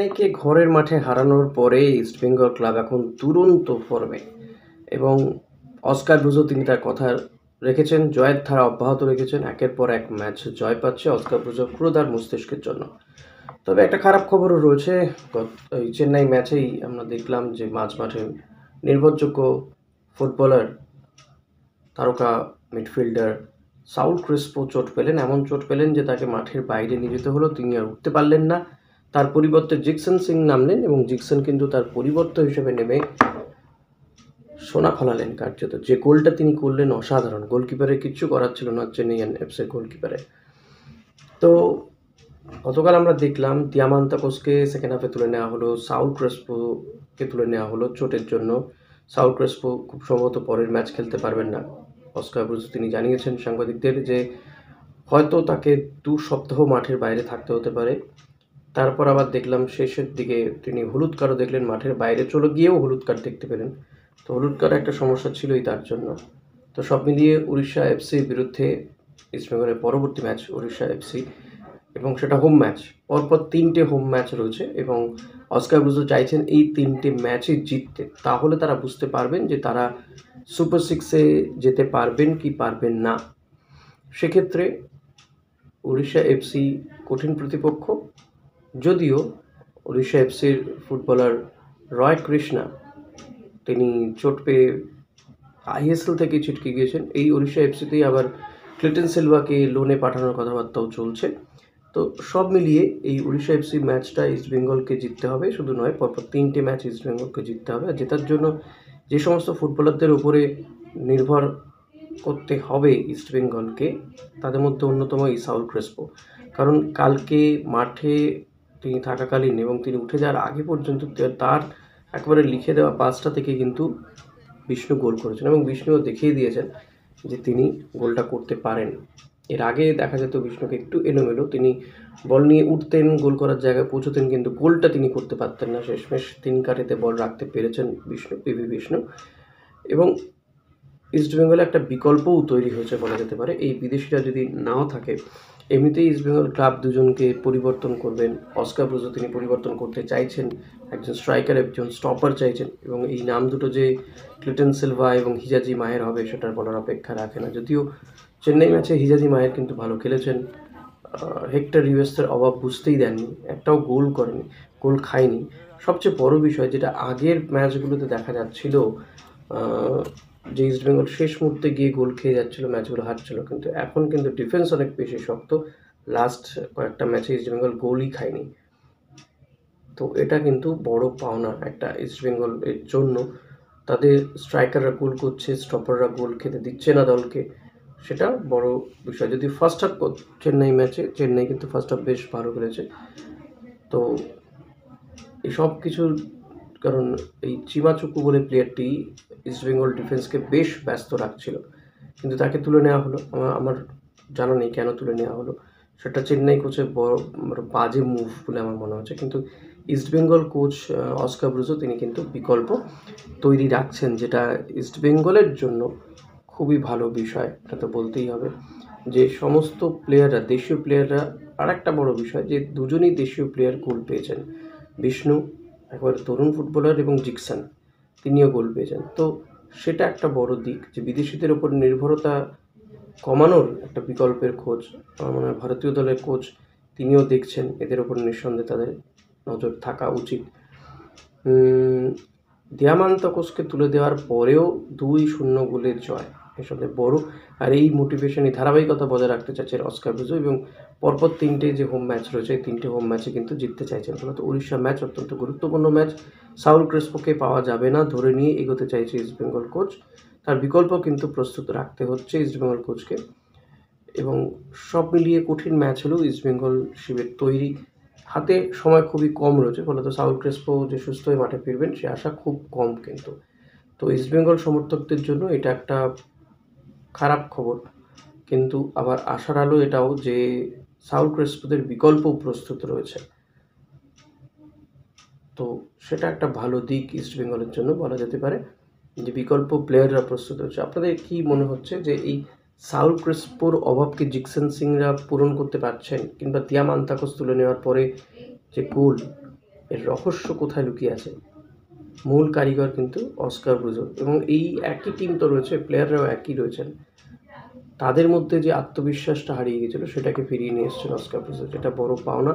চেন্নাইকে ঘরের মাঠে হারানোর পরে ইস্টবেঙ্গল ক্লাব এখন দুরন্ত ফর্মে এবং অস্কার ব্রুজও তিনি তার কথা রেখেছেন, জয়ের ধারা অব্যাহত রেখেছেন। একের পর এক ম্যাচ জয় পাচ্ছে অস্কার ব্রুজো ক্ষুরধার মস্তিষ্কের জন্য। তবে একটা খারাপ খবরও রয়েছে। এই চেন্নাই ম্যাচেই আমরা দেখলাম যে মাঝ মাঠে নির্ভরযোগ্য ফুটবলার তারকা মিডফিল্ডার সাউল ক্রিসপো চোট পেলেন। এমন চোট পেলেন যে তাকে মাঠের বাইরে নিয়ে যেতে হলো, তিনি আর উঠতে পারলেন না। তার পরিবর্তে জিকসন সিং নামলেন এবং জিকসন কিন্তু তার পরিবর্তন হিসেবে নেমে সোনা ফলালেন কার্যত। যে গোলটা তিনি করলেন অসাধারণ, গোলকিপারের কিচ্ছু করার ছিল না চেন্নাইয়ান এফসির গোলকিপারে। তো গতকাল আমরা দেখলাম দিয়ামান্তাকোসকে সেকেন্ড হাফে তুলে নেওয়া হলো, সাউল ক্রেসপোকে তুলে নেওয়া হলো চোটের জন্য। সাউল ক্রেসপো খুব সম্ভবত পরের ম্যাচ খেলতে পারবেন না। অস্কার ব্রুজো তিনি জানিয়েছেন সাংবাদিকদের যে হয়তো তাকে 2 সপ্তাহ মাঠের বাইরে থাকতে হতে পারে। তারপর আবার দেখলাম শেষের দিকে তিনি হলুদ কার্ডও দেখলেন, মাঠের বাইরে চলে গিয়েও হলুদ কার্ড দেখতে পেলেন। তো হলুদ কার্ড একটা সমস্যা ছিলই তার জন্য। তো সব মিলিয়ে উড়িষ্যা এফসির বিরুদ্ধে ইস্টবেঙ্গলের পরবর্তী ম্যাচ উড়িষ্যা এফসি, এবং সেটা হোম ম্যাচ। পরপর 3টে হোম ম্যাচ রয়েছে এবং অস্কার ব্রুজো চাইছেন এই 3টে ম্যাচে জিততে। তাহলে তারা বুঝতে পারবেন যে তারা সুপার 6-এ যেতে পারবেন কি পারবেন না। সেক্ষেত্রে উড়িষ্যা এফসি কঠিন প্রতিপক্ষ। যদিও উড়িষ্যা এফসির ফুটবলার রয় কৃষ্ণা তিনি চোট পেয়ে আইএসএল থেকে ছিটকে গিয়েছেন। এই উড়িষ্যা এফসিতেই আবার ক্লিটন সিলভাকে লোনে পাঠানোর কথাবার্তাও চলছে। তো সব মিলিয়ে এই উড়িষ্যা এফসি ম্যাচটা ইস্টবেঙ্গলকে জিততে হবে, শুধু নয় পরপর 3টে ম্যাচ ইস্টবেঙ্গলকে জিততে হবে। আর জেতার জন্য যে সমস্ত ফুটবলারদের উপরে নির্ভর করতে হবে ইস্টবেঙ্গলকে, তাদের মধ্যে অন্যতম এই সাউল ক্রেসপো। কারণ কালকে মাঠে তিনি থাকাকালীন এবং তিনি উঠে যাওয়ার আগে পর্যন্ত তার একেবারে লিখে দেওয়া পাসটা থেকে কিন্তু বিষ্ণু গোল করেছেন এবং বিষ্ণুও দেখিয়ে দিয়েছেন যে তিনি গোলটা করতে পারেন। এর আগে দেখা যেত বিষ্ণুকে একটু এলোমেলো, তিনি বল নিয়ে উঠতেন, গোল করার জায়গায় পৌঁছতেন, কিন্তু গোলটা তিনি করতে পারতেন না। শেষমেশ 3 কাঠিতে বল রাখতে পেরেছেন পিভি বিষ্ণু। এবং ইস্টবেঙ্গলে একটা বিকল্পও তৈরি হয়েছে বলা যেতে পারে। এই বিদেশিরা যদি নাও থাকে, এমনিতেই ইস্টবেঙ্গল ক্লাব দুজনকে পরিবর্তন করবেন। অস্কার ব্রুজো তিনি পরিবর্তন করতে চাইছেন, একজন স্ট্রাইকার একজন স্টপার চাইছেন, এবং এই নাম দুটো যে ক্লিটন সিলভা এবং হিজাজি মাহের হবে সেটার বলার অপেক্ষা রাখে না। যদিও চেন্নাই ম্যাচে হিজাজি মাহের কিন্তু ভালো খেলেছেন। হেক্টর রিভেসের অভাব বুঝতেই দেননি, একটাও গোল করেনি, গোল খায়নি। সবচেয়ে বড় বিষয় যেটা আগের ম্যাচগুলোতে দেখা যাচ্ছিল, যে ইস্টবেঙ্গল শেষ মুহূর্তে গিয়ে গোল খেয়ে যাচ্ছিল, ম্যাচগুলো হারছিল, কিন্তু এখন কিন্তু ডিফেন্স অনেক বেশি শক্ত। লাস্ট কয়েকটা ম্যাচে ইস্টবেঙ্গল গোলই খায়নি। তো এটা কিন্তু বড় পাওনা একটা ইস্টবেঙ্গল এর জন্য। তাদের স্ট্রাইকাররা গোল করছে, স্টপাররা গোল খেতে দিচ্ছে না দলকে, সেটা বড় বিষয়। যদি ফার্স্ট হাফ চেন্নাই ম্যাচে চেন্নাই কিন্তু ফার্স্ট হাফ বেশ ভালো খেলেছে। তো এই সব কিছুর কারণ এই চিমাচুকু বলে প্লেয়ারটি ইস্টবেঙ্গল ডিফেন্সকে বেশ ব্যস্ত রাখছিল, কিন্তু তাকে তুলে নেওয়া হলো। আমার জানা নেই কেন তুলে নেওয়া হলো, সেটা চেন্নাই কোচের বড় বাজে মুভ বলে আমার মনে হচ্ছে। কিন্তু ইস্টবেঙ্গল কোচ অস্কার ব্রুজো তিনি কিন্তু বিকল্প তৈরি রাখছেন, যেটা ইস্টবেঙ্গলের জন্য খুবই ভালো বিষয়। এটা তো বলতেই হবে যে সমস্ত প্লেয়াররা দেশীয় প্লেয়াররা, আর একটা বড় বিষয় যে দুজনই দেশীয় প্লেয়ার গোল পেয়েছেন। বিষ্ণু একবারে তরুণ ফুটবলার এবং জিকসন তিনিও গোল পেয়েছেন। তো সেটা একটা বড় দিক যে বিদেশিদের ওপর নির্ভরতা কমানোর একটা বিকল্পের খোঁজ আমার মনে হয় ভারতীয় দলের কোচ তিনিও দেখছেন। এদের ওপর নিঃসন্দেহে তাদের নজর থাকা উচিত। দিয়ামান্তাকোসকে তুলে দেওয়ার পরেও 2-0 গোলের জয় আসলে বড়। আর এই মোটিভেশন, এই ধারাবাহিকতা বজায় রাখতে চাইছেন অস্কার ব্রুজো, এবং পরপর 3টে যে হোম ম্যাচ রয়েছে এই 3টে হোম ম্যাচে কিন্তু জিততে চাইছেন। ফলত উড়িষ্যা ম্যাচ অত্যন্ত গুরুত্বপূর্ণ ম্যাচ। সাউল ক্রেসপোকে পাওয়া যাবে না ধরে নিয়ে এগোতে চাইছে ইস্টবেঙ্গল কোচ। তার বিকল্প কিন্তু প্রস্তুত রাখতে হচ্ছে ইস্টবেঙ্গল কোচকে। এবং সব মিলিয়ে কঠিন ম্যাচ হলেও ইস্টবেঙ্গল শিবির তৈরি, হাতে সময় খুবই কম রয়েছে। ফলত সাউল ক্রেসপো যে সুস্থ হয়ে মাঠে ফিরবেন সে আশা খুব কম কিন্তু। তো ইস্টবেঙ্গল সমর্থকদের জন্য এটা একটা খারাপ খবর, কিন্তু আবার আশার আলো এটাও যে সাউল ক্রেসপোদের বিকল্প প্রস্তুত রয়েছে। তো সেটা একটা ভালো দিক ইস্টবেঙ্গলের জন্য বলা যেতে পারে, যে বিকল্প প্লেয়াররা প্রস্তুত হচ্ছে। আপনাদের কি মনে হচ্ছে যে এই সাউল ক্রেসপোর অভাবকে জিকসন সিংরা পূরণ করতে পারছেন, কিংবা দিয়ামান্তাকোস তুলে নেওয়ার পরে যে গোল, এর রহস্য কোথায় লুকিয়ে আছে? মূল কারিগর কিন্তু অস্কার ব্রুজো, এবং এই একই টিম তো রয়েছে, প্লেয়াররাও একই রয়েছেন। তাদের মধ্যে যে আত্মবিশ্বাসটা হারিয়ে গেছিল সেটাকে ফিরিয়ে নিয়ে এসেছেন অস্কার ব্রুজো, যেটা বড় পাওনা।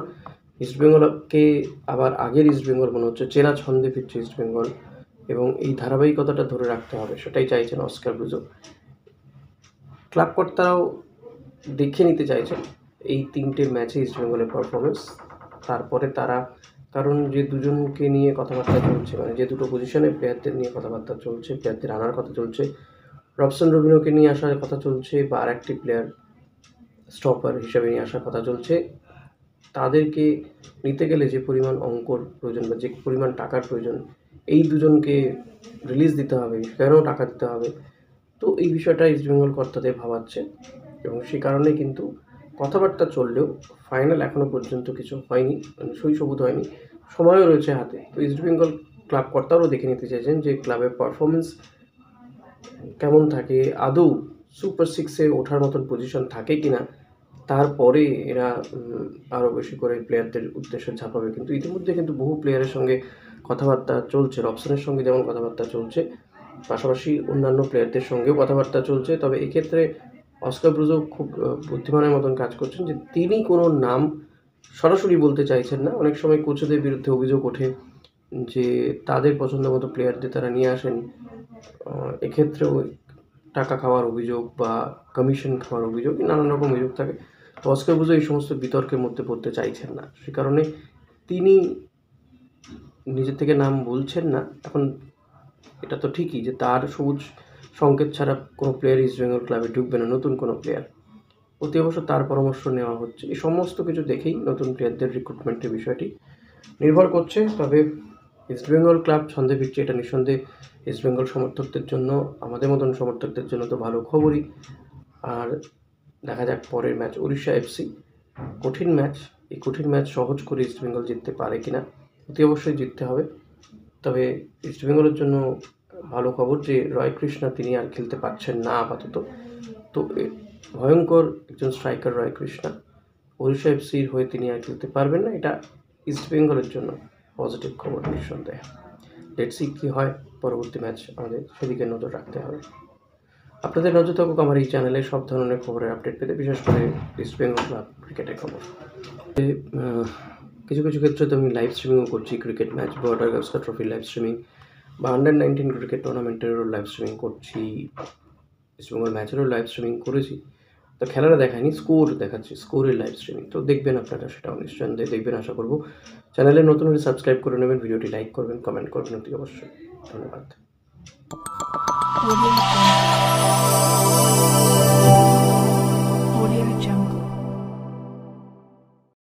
ইস্টবেঙ্গলকে আবার আগের ইস্টবেঙ্গল মনে হচ্ছে, চেনা ছন্দে ফিরছে ইস্টবেঙ্গল, এবং এই ধারাবাহিকতাটা ধরে রাখতে হবে, সেটাই চাইছেন অস্কার ব্রুজো। ক্লাব কর্তারাও দেখে নিতে চাইছেন এই 3টে ম্যাচে ইস্টবেঙ্গলের পারফরমেন্স। তারপরে তারা, কারণ যে দুজনকে নিয়ে কথাবার্তা চলছে, মানে যে দুটো পজিশনে প্লেয়ারদের নিয়ে কথাবার্তা চলছে, প্লেয়ারদের আনার কথা চলছে, রবসন রবিনোকে নিয়ে আসার কথা চলছে, বা আর একটি প্লেয়ার স্টপার হিসেবে নিয়ে আসার কথা চলছে, তাদেরকে নিতে গেলে যে পরিমাণ অঙ্কর প্রয়োজন বা যে পরিমাণ টাকার প্রয়োজন, এই দুজনকে রিলিজ দিতে হবে, সেখানেও টাকা দিতে হবে। তো এই বিষয়টা ইস্টবেঙ্গল কর্তাদের ভাবাচ্ছে, এবং সেই কারণে কিন্তু কথাবার্তা চললেও ফাইনাল এখনও পর্যন্ত কিছু হয়নি, মানে সই সবুত হয়নি, সময়ও রয়েছে হাতে। তো ইস্টবেঙ্গল ক্লাব কর্তারাও দেখে নিতে চাইছেন যে ক্লাবের পারফরমেন্স কেমন থাকে, আদৌ সুপার সিক্সে ওঠার মতন পজিশন থাকে কি না, তারপরে এরা আরও বেশি করে প্লেয়ারদের উদ্দেশ্যে ঝাঁপাবে। কিন্তু ইতিমধ্যে কিন্তু বহু প্লেয়ারের সঙ্গে কথাবার্তা চলছে, রবসনের সঙ্গে যেমন কথাবার্তা চলছে, পাশাপাশি অন্যান্য প্লেয়ারদের সঙ্গেও কথাবার্তা চলছে। তবে এক্ষেত্রে অস্কার ব্রুজো খুব বুদ্ধিমানের মতন কাজ করছেন, যে তিনি কোনো নাম সরাসরি বলতে চাইছেন না। অনেক সময় কোচদের বিরুদ্ধে অভিযোগ ওঠে যে তাদের পছন্দ মতো প্লেয়ারদের তারা নিয়ে আসেন, এক্ষেত্রেও টাকা খাওয়ার অভিযোগ বা কমিশন খাওয়ার অভিযোগ, নানান রকম অভিযোগ থাকে। তো অস্কার ব্রুজো এই সমস্ত বিতর্কের মধ্যে পড়তে চাইছেন না, সে কারণে তিনি নিজের থেকে নাম বলছেন না। এখন এটা তো ঠিকই যে তার সবুজ সংকেত ছাড়া কোনো প্লেয়ার ইস্টবেঙ্গল ক্লাবে ঢুকবে না, নতুন কোনো প্লেয়ার। অতি অবশ্য তার পরামর্শ নেওয়া হচ্ছে। এই সমস্ত কিছু দেখেই নতুন প্লেয়ারদের রিক্রুটমেন্টের বিষয়টি নির্ভর করছে। তবে ইস্টবেঙ্গল ক্লাব ছন্দে ফিরছে, এটা নিঃসন্দেহে ইস্টবেঙ্গল সমর্থকদের জন্য, আমাদের মতন সমর্থকদের জন্য তো ভালো খবরই। আর দেখা যাক পরের ম্যাচ উড়িষ্যা এফসি, কঠিন ম্যাচ। এই কঠিন ম্যাচ সহজ করে ইস্টবেঙ্গল জিততে পারে কিনা, অতি অবশ্যই জিততে হবে। তবে ইস্টবেঙ্গলের জন্য ভালো খবর যে রয় কৃষ্ণা তিনি আর খেলতে পারছেন না আপাতত। তো ভয়ঙ্কর একজন স্ট্রাইকার রয় কৃষ্ণা, ওড়িশা এফসির হয়ে তিনি আর খেলতে পারবেন না, এটা ইস্টবেঙ্গলের জন্য পজিটিভ খবর নিঃসন্দেহে। লেটস সি কী হয় পরবর্তী ম্যাচ, আমাদের সেদিকে নজর রাখতে হবে। আপনাদের নজর থাকুক আমার এই চ্যানেলে সব ধরনের খবরের আপডেট পেতে, বিশেষ করে ইস্টবেঙ্গল ক্লাব ক্রিকেটের খবর। কিছু কিছু ক্ষেত্রে তো আমি লাইভ স্ট্রিমিংও করছি, ক্রিকেট ম্যাচ, বর্ডার গাভাস্কার ট্রফির লাইভ স্ট্রিমিং, বা আন্ডার-19 ক্রিকেট টুর্নামেন্টেরও লাইভ স্ট্রিমিং করছি, ইস্টবেঙ্গল ম্যাচেরও লাইভ স্ট্রিমিং করেছি। তো খেলাটা দেখায়নি, স্কোর দেখাচ্ছি, স্কোরের লাইভ স্ট্রিমিং। তো দেখবেন আপনারা, সেটাও নিশ্চয়ই দেখবেন আশা করব। চ্যানেলে নতুন হলে সাবস্ক্রাইব করে নেবেন, ভিডিওটি লাইক করবেন, কমেন্ট করবেন অতি অবশ্যই। ধন্যবাদ।